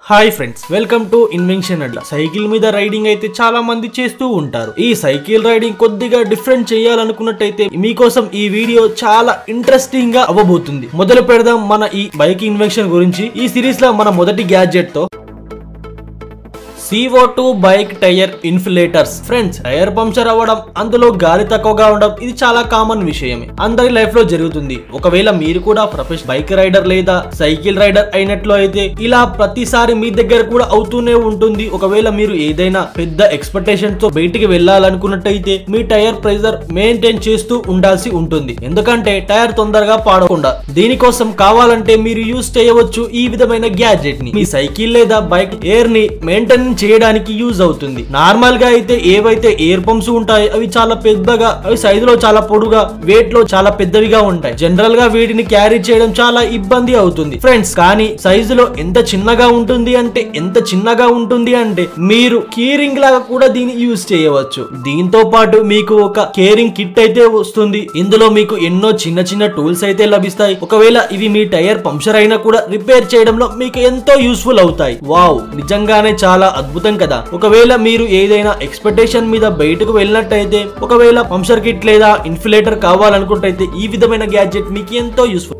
Hi friends, welcome to invention Adda. Cycle మీద riding అయితే చాలా మంది చేస్తూ ఉంటారు. ఈ సైకిల్ రైడింగ్ కొద్దిగా డిఫరెంట్ చేయాలనుకున్నట్టయితే మీకోసం ఈ వీడియో చాలా ఇంట్రెస్టింగ్ గా అవ్వబోతుంది. మొదలు పెడదాం మన ఈ బైక్ ఇన్వెన్షన్ గురించి. ఈ సిరీస్ లో మన మొదటి గ్యాడ్జెట్ తో CO2 bike tyre inflators. Friends, tyre puncture అవ్వడం, అందులో గాలి తక్కువగా ఉండడం ఇది చాలా కామన్ విషయమే, అందరి లైఫ్ లో జరుగుతుంది. ఒకవేళ మీరు కూడా ప్రొఫెషనల్ బైక్ రైడర్ లేదా సైకిల్ రైడర్ అయినట్లు అయితే ఇలా ప్రతిసారి మీ దగ్గర కూడా అవుతూనే ఉంటుంది. ఒకవేళ మీరు ఏదైనా పెద్ద ఎక్స్పెక్టేషన్ తో బయటికి వెళ్ళాలనుకున్నట్టయితే మీ టైర్ ప్రెజర్ మెయింటైన్ చేస్తూ ఉండాల్సి ఉంటుంది, ఎందుకంటే టైర్ తొందరగా పాడకుండా. దీనికోసం కావాలంటే మీరు యూజ్ చేయవచ్చు ఈ విధమైన గ్యాడ్జెట్ ని. మీ సైకిల్ లేదా బైక్ ఎయిర్ ని మెయింటైన్ చేయడానికి యూజ్ అవుతుంది. నార్మల్ గా అయితే ఏవైతే ఎయిర్ పంప్స్ ఉంటాయి అవి చాలా పెద్దగా, అవి సైజులో చాలా పొడుగా, వెయిట్ లో చాలా పెద్దవిగా ఉంటాయి. జనరల్ గా వీటిని క్యారీ చేయడం చాలా ఇబ్బంది అవుతుంది ఫ్రెండ్స్. కానీ సైజులో ఎంత చిన్నగా ఉంటుంది అంటే మీరు కీరింగ్ లాగా కూడా దీన్ని యూజ్ చేయవచ్చు. దీంతో పాటు మీకు ఒక కేరింగ్ కిట్ అయితే వస్తుంది. ఇందులో మీకు ఎన్నో చిన్న చిన్న టూల్స్ అయితే లభిస్తాయి. ఒకవేళ ఇవి మీ టైర్ పంక్చర్ అయినా కూడా రిపేర్ చేయడంలో మీకు ఎంతో యూస్ఫుల్ అవుతాయి. వావ్, నిజంగానే చాలా అద్భుతం కదా. ఒకవేళ మీరు ఏదైనా ఎక్స్పెక్టేషన్ మీద బయటకు వెళ్ళినట్టయితే, ఒకవేళ పంక్చర్ కిట్ లేదా ఇన్ఫ్లేటర్ కావాలనుకుంటే ఈ విధమైన గ్యాడ్జెట్ మీకు ఎంతో useful.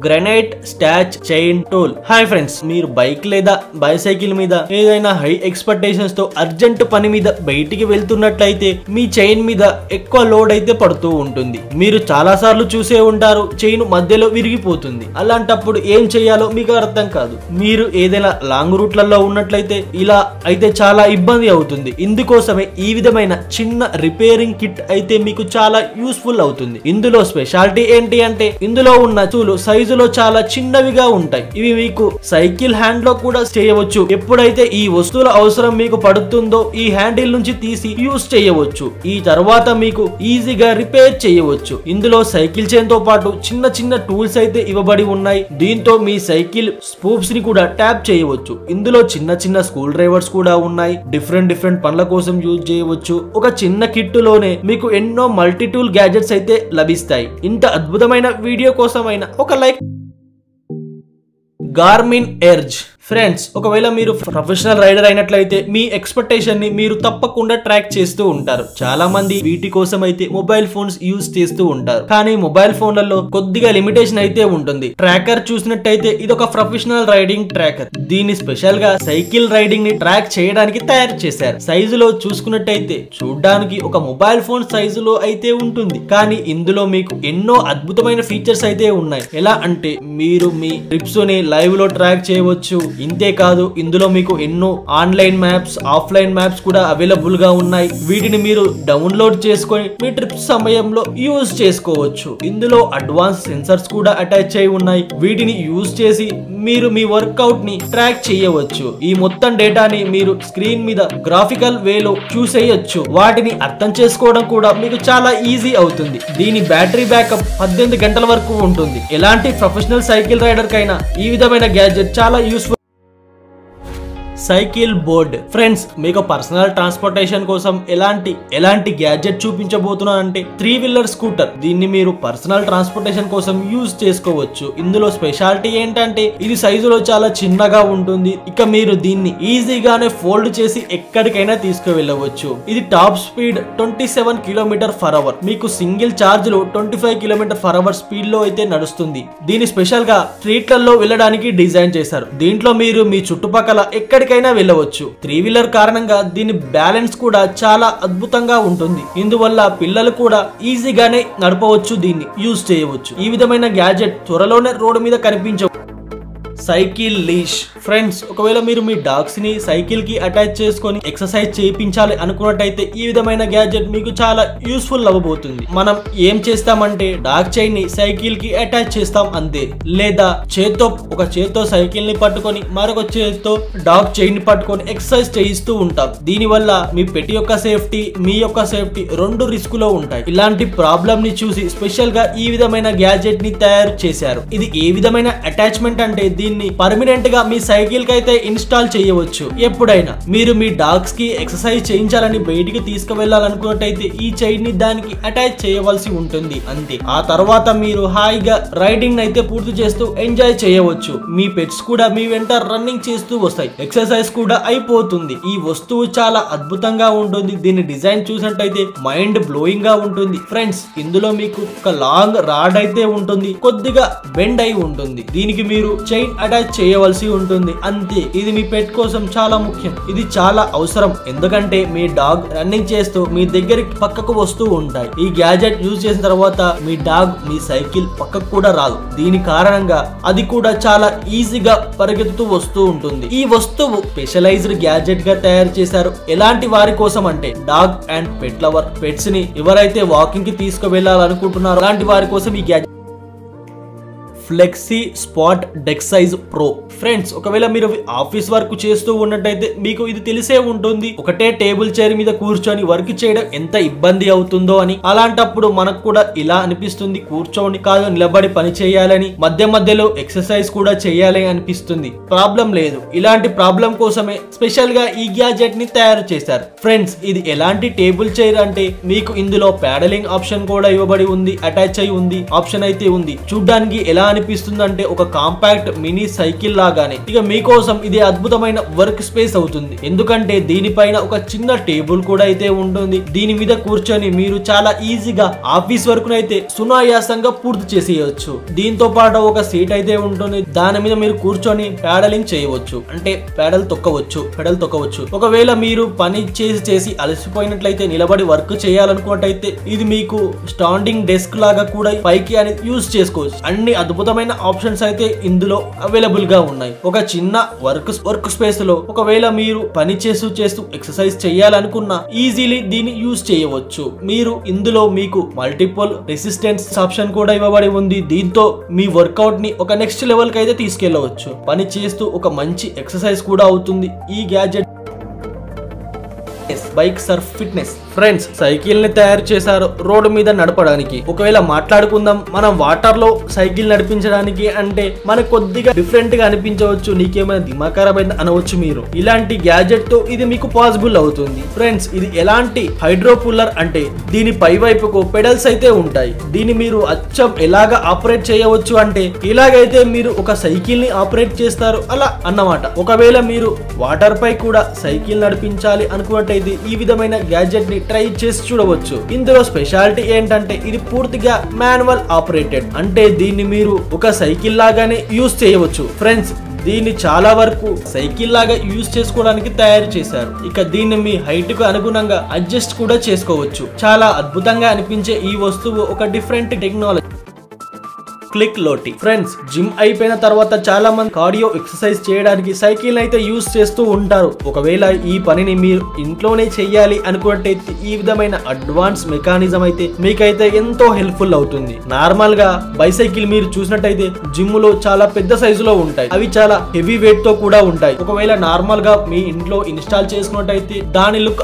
Granite statue chain tool. Hi friends, మీరు బైక్ లేదా బైసైకిల్ మీద ఏదైనా హై ఎక్స్పెక్టేషన్స్ తో అర్జెంట్ పని మీద బయటికి వెళ్తున్నట్లయితే మీ చైన్ మీద ఎక్కువ లోడ్ అయితే పడుతూ ఉంటుంది. మీరు చాలా సార్లు చూసే ఉంటారు, చైన్ మధ్యలో విరిగిపోతుంది. అలాంటప్పుడు ఏం చేయాలో మీకు అర్థం కాదు. మీరు ఏదైనా లాంగ్ రూట్లలో ఉన్నట్లయితే ఇలా అయితే చాలా ఇబ్బంది అవుతుంది. ఇందుకోసమే ఈ విధమైన చిన్న రిపేరింగ్ కిట్ అయితే మీకు చాలా యూస్ఫుల్ అవుతుంది. ఇందులో స్పెషాలిటీ ఏంటి అంటే ఇందులో ఉన్న టూల్ సైజులో చాలా చిన్నవిగా ఉంటాయి. ఇవి మీకు సైకిల్ హ్యాండ్ లో కూడా చేయవచ్చు. ఎప్పుడైతే ఈ వస్తువుల అవసరం మీకు పడుతుందో ఈ హ్యాండిల్ నుంచి తీసి యూజ్ చేయవచ్చు. ఈ తర్వాత మీకు ఈజీగా రిపేర్ చేయవచ్చు. ఇందులో సైకిల్ చైన్ తో పాటు చిన్న చిన్న టూల్స్ అయితే ఇవ్వబడి ఉన్నాయి. దీంతో మీ సైకిల్ స్పూప్స్ ని కూడా ట్యాప్ చేయవచ్చు. ఇందులో చిన్న చిన్న స్క్రూ డ్రైవర్స్ కూడా ఉన్నాయి. డిఫరెంట్ పనుల కోసం యూజ్ చేయవచ్చు. ఒక చిన్న కిట్ లోనే మీకు ఎన్నో మల్టీ టూల్ గ్యాడ్జెట్స్ అయితే లభిస్తాయి. ఇంత అద్భుతమైన వీడియో కోసమైనా ఒక లైక్. గార్మిన్ ఎర్జ్. ఫ్రెండ్స్, ఒకవేళ మీరు ప్రొఫెషనల్ రైడర్ అయినట్లయితే మీ ఎక్స్పెక్టేషన్ ని మీరు తప్పకుండా ట్రాక్ చేస్తూ ఉంటారు. చాలా మంది వీటి కోసం అయితే మొబైల్ ఫోన్స్ యూజ్ చేస్తూ ఉంటారు. కానీ మొబైల్ ఫోన్లలో కొద్దిగా లిమిటేషన్ అయితే ఉంటుంది. ట్రాకర్ చూసినట్టయితే ఇది ఒక ప్రొఫెషనల్ రైడింగ్ ట్రాకర్. దీన్ని స్పెషల్ గా సైకిల్ రైడింగ్ ని ట్రాక్ చేయడానికి తయారు చేశారు. సైజులో చూసుకున్నట్టయితే చూడడానికి ఒక మొబైల్ ఫోన్ సైజులో అయితే ఉంటుంది. కానీ ఇందులో మీకు ఎన్నో అద్భుతమైన ఫీచర్స్ అయితే ఉన్నాయి. ఎలా అంటే మీరు మీ ట్రిప్స్ ని లైవ్ లో ట్రాక్ చేయవచ్చు. ఇంతే కాదు, ఇందులో మీకు ఎన్నో ఆన్లైన్ మ్యాప్స్, ఆఫ్లైన్ మ్యాప్స్ కూడా అవైలబుల్ గా ఉన్నాయి. వీటిని మీరు డౌన్లోడ్ చేసుకొని మీ ట్రిప్ సమయంలో యూజ్ చేసుకోవచ్చు. ఇందులో అడ్వాన్స్ సెన్సర్స్ కూడా అటాచ్ అయి ఉన్నాయి. వీటిని యూజ్ చేసి మీరు మీ వర్కౌట్ ని ట్రాక్ చేయవచ్చు. ఈ మొత్తం డేటాని మీరు స్క్రీన్ మీద గ్రాఫికల్ వేలో చూసేయచ్చు. వాటిని అర్థం చేసుకోవడం కూడా మీకు చాలా ఈజీ అవుతుంది. దీని బ్యాటరీ బ్యాకప్ 18 గంటల వరకు ఉంటుంది. ఎలాంటి ప్రొఫెషనల్ సైకిల్ రైడర్ కైనా ఈ విధమైన గ్యాడ్జెట్ చాలా యూస్ఫుల్. Cycle board. ఫ్రెండ్స్, మీకు పర్సనల్ ట్రాన్స్పోర్టేషన్ కోసం ఎలాంటి గ్యాడ్జెట్ చూపించబోతున్నానంటే 3 వీలర్ స్కూటర్. దీన్ని మీరు పర్సనల్ ట్రాన్స్పోర్టేషన్ కోసం యూజ్ చేసుకోవచ్చు. ఇందులో స్పెషాలిటీ ఏంటంటే ఇది సైజులో చాలా చిన్నగా ఉంటుంది. ఇక మీరు దీన్ని ఈజీగానే ఫోల్డ్ చేసి ఎక్కడికైనా తీసుకువెళ్ళవచ్చు. ఇది టాప్ స్పీడ్ 27 km/h. మీకు సింగిల్ చార్జ్ లో 25 km/h స్పీడ్ లో అయితే నడుస్తుంది. దీన్ని స్పెషల్ గా స్ట్రీట్లలో వెళ్ళడానికి డిజైన్ చేశారు. దీంట్లో మీరు మీ చుట్టుపక్కల ఎక్కడికైనా వెళ్ళవచ్చు. 3 వీలర్ కారణంగా దీని బ్యాలెన్స్ కూడా చాలా అద్భుతంగా ఉంటుంది. ఇందువల్ల పిల్లలు కూడా ఈజీగానే నడపవచ్చు, దీన్ని యూజ్ చేయవచ్చు. ఈ విధమైన గ్యాడ్జెట్ త్వరలోనే రోడ్డు మీద కనిపించవు. సైకిల్ లీష్. ఫ్రెండ్స్, ఒకవేళ మీరు మీ డాగ్స్ ని సైకిల్ కి అటాచ్ చేసుకొని ఎక్సర్సైజ్ చేయించాలి అనుకున్నట్టయితే ఈ విధమైన గ్యాడ్జెట్ మీకు చాలా యూస్ఫుల్ అవ్వబోతుంది. మనం ఏం చేస్తామంటే డాగ్ చైన్ ని సైకిల్ కి అటాచ్ చేస్తాం అంతే. లేదా ఒక చేత్తో సైకిల్ ని పట్టుకొని మరొక చేత్తో డాగ్ చైన్ ని పట్టుకొని ఎక్సర్సైజ్ చేయిస్తూ ఉంటాం. దీని వల్ల మీ పెట్ యొక్క సేఫ్టీ, మీ యొక్క సేఫ్టీ రెండు రిస్క్ లో ఉంటాయి. ఇలాంటి ప్రాబ్లమ్ ని చూసి స్పెషల్ గా ఈ విధమైన గ్యాడ్జెట్ ని తయారు చేశారు. ఇది ఏ విధమైన అటాచ్మెంట్ అంటే దీన్ని పర్మనెంట్ గా మీ సైకిల్ కి అయితే ఇన్స్టాల్ చేయవచ్చు. ఎప్పుడైనా మీరు మీ డాగ్స్ కి ఎక్సర్సైజ్ చేయించాలని బయటికి తీసుకువెళ్ళాలనుకున్నట్టయితే ఈ చైన్ ని దానికి అటాచ్ చేయవలసి ఉంటుంది అంతే. ఆ తర్వాత మీరు హాయిగా రైడింగ్ అయితే పూర్తి చేస్తూ ఎంజాయ్ చేయవచ్చు. మీ పెట్స్ కూడా మీ వెంట రన్నింగ్ చేస్తూ వస్తాయి, ఎక్సర్సైజ్ కూడా అయిపోతుంది. ఈ వస్తువు చాలా అద్భుతంగా ఉంటుంది. దీని డిజైన్ చూసినట్టయితే మైండ్ బ్లోయింగ్ గా ఉంటుంది ఫ్రెండ్స్. ఇందులో మీకు ఒక లాంగ్ రాడ్ అయితే ఉంటుంది, కొద్దిగా బెండ్ అయి ఉంటుంది. దీనికి మీరు చైన్ అటాచ్ చేయవలసి ఉంటుంది అంతే. ఇది మీ పెట్ కోసం చాలా ముఖ్యం. ఇది చాలా అవసరం, ఎందుకంటే మీ డాగ్ రన్నింగ్ చేస్తూ మీ దగ్గరికి పక్కకు వస్తూ ఉంటాయి. ఈ గ్యాజెట్ యూజ్ చేసిన తర్వాత మీ డాగ్ మీ సైకిల్ పక్కకు కూడా రాదు. దీని కారణంగా అది కూడా చాలా ఈజీగా పరిగెత్తుతూ వస్తూ ఉంటుంది. ఈ వస్తువు స్పెషలైజ్డ్ గ్యాజెట్ గా తయారు చేశారు. ఎలాంటి వారి కోసం అంటే dog and pet lover, pets ని ఎవరైతే వాకింగ్ కి తీసుకువెళ్ళాలనుకుంటున్నారో అలాంటి వారి కోసం ఈ gadget. FlexiSpot Deskcise Pro friends, ఒకవేళ మీరు ఆఫీస్ వర్క్ చేస్తూ ఉన్నట్టయితే మీకు ఇది తెలిసే ఉంటుంది. ఒకటే టేబుల్ చైర్ మీద కూర్చొని వర్క్ చేయడం ఎంత ఇబ్బంది అవుతుందో అని. అలాంటప్పుడు మనకు కూడా ఇలా అనిపిస్తుంది, కూర్చొని కాదు నిలబడి పని చేయాలని, మధ్య మధ్యలో ఎక్సర్సైజ్ కూడా చేయాలని అనిపిస్తుంది. ప్రాబ్లం లేదు. ఇలాంటి ప్రాబ్లం కోసమే స్పెషల్ గా ఈ గ్యాజెట్ ని తయారు చేశారు ఫ్రెండ్స్. ఇది ఎలాంటి టేబుల్ చైర్ అంటే మీకు ఇందులో ప్యాడలింగ్ ఆప్షన్ కూడా ఇవ్వబడి ఉంది, అటాచ్ అయి ఉంది ఆప్షన్ అయితే ఉంది. చూడ్డానికి ఎలా అనిపిస్తుంది అంటే ఒక కాంపాక్ట్ మినీ సైకిల్ లాగానే. ఇక మీకోసం ఇది అద్భుతమైన వర్క్ స్పేస్ అవుతుంది, ఎందుకంటే దీనిపైన ఒక చిన్న టేబుల్ కూడా అయితే ఉంటుంది. దీని మీద కూర్చొని మీరు చాలా ఈజీగా ఆఫీస్ వర్క్ అయితే సునాయాసంగా పూర్తి చేసేయచ్చు. దీంతో పాటు ఒక సీట్ అయితే ఉంటుంది, దాని మీద మీరు కూర్చొని ప్యాడలింగ్ చేయవచ్చు, అంటే పెడల్ తొక్కవచ్చు. ఒకవేళ మీరు పని చేసి అలసిపోయినట్లయితే నిలబడి వర్క్ చేయాలనుకున్నట్టయితే ఇది మీకు స్టాండింగ్ డెస్క్ లాగా కూడా పైకి అనేది యూజ్ చేసుకోవచ్చు. అన్ని అద్భుతమైన ఆప్షన్స్ అయితే ఇందులో అవైలబుల్ గా ఉన్నాయి. ఒక చిన్న వర్క్ స్పేస్ లో ఒకవేళ మీరు పని చేస్తూ ఎక్సర్సైజ్ చేయాలనుకున్నా ఈజీలీ దీన్ని యూజ్ చేయవచ్చు. మీరు ఇందులో మీకు మల్టిపుల్ రెసిస్టెన్స్ ఆప్షన్ కూడా ఇవ్వబడి ఉంది. దీంతో మీ వర్కౌట్ ని ఒక నెక్స్ట్ లెవెల్ కి అయితే తీసుకెళ్లవచ్చు. పని చేస్తూ ఒక మంచి ఎక్సర్సైజ్ కూడా అవుతుంది ఈ gadget. Bike Surf fitness friends, cycle ని తయారు చేశారు రోడ్డు మీద నడపడానికి. ఒకవేళ మాట్లాడుకుందాం, మనం వాటర్ లో సైకిల్ నడిపించడానికి అంటే మనకు కొద్దిగా డిఫరెంట్ గా అనిపించవచ్చు, నీకేమైనా దిమాకరమైన అనవచ్చు మీరు. ఇలాంటి గ్యాజెట్ తో ఇది మీకు పాసిబుల్ అవుతుంది ఫ్రెండ్స్. ఇది ఎలాంటి హైడ్రో పుల్లర్ అంటే దీని పై వైపుకు పెడల్స్ అయితే ఉంటాయి. దీన్ని మీరు అచ్చం ఎలాగా ఆపరేట్ చేయవచ్చు అంటే ఇలాగైతే మీరు ఒక సైకిల్ ని ఆపరేట్ చేస్తారు అలా అన్నమాట. ఒకవేళ మీరు వాటర్ పై కూడా సైకిల్ నడిపించాలి అనుకున్నట్టయితే ఈ విధమైన గ్యాజెట్ ని ట్రై చేసి చూడవచ్చు. ఇందులో స్పెషాలిటీ ఏంటంటే ఇది పూర్తిగా మాన్యువల్ ఆపరేటెడ్, అంటే దీన్ని మీరు ఒక సైకిల్ లాగానే యూజ్ చేయవచ్చు ఫ్రెండ్స్. దీన్ని చాలా వరకు సైకిల్ లాగా యూజ్ చేసుకోవడానికి తయారు చేశారు. ఇక దీన్ని మీ హైట్ కు అనుగుణంగా అడ్జస్ట్ కూడా చేసుకోవచ్చు. చాలా అద్భుతంగా అనిపించే ఈ వస్తువు ఒక డిఫరెంట్ టెక్నాలజీ. క్లిక్ లోటి ఫ్రెండ్స్, జిమ్ అయిపోయిన తర్వాత చాలా మంది కార్డియో ఎక్సర్సైజ్ చేయడానికి సైకిల్ అయితే యూజ్ చేస్తూ ఉంటారు. ఒకవేళ ఈ పనిని మీరు ఇంట్లోనే చెయ్యాలి అనుకున్నట్టయితే ఈ విధమైన అడ్వాన్స్ మెకానిజం అయితే మీకైతే ఎంతో హెల్ప్ఫుల్ అవుతుంది. నార్మల్ గా బైసైకిల్ మీరు చూసినట్టయితే జిమ్ లో చాలా పెద్ద సైజులో ఉంటాయి, అవి చాలా హెవీ వెయిట్ తో కూడా ఉంటాయి. ఒకవేళ నార్మల్ గా మీ ఇంట్లో ఇన్స్టాల్ చేసుకున్నట్టయితే దాని లుక్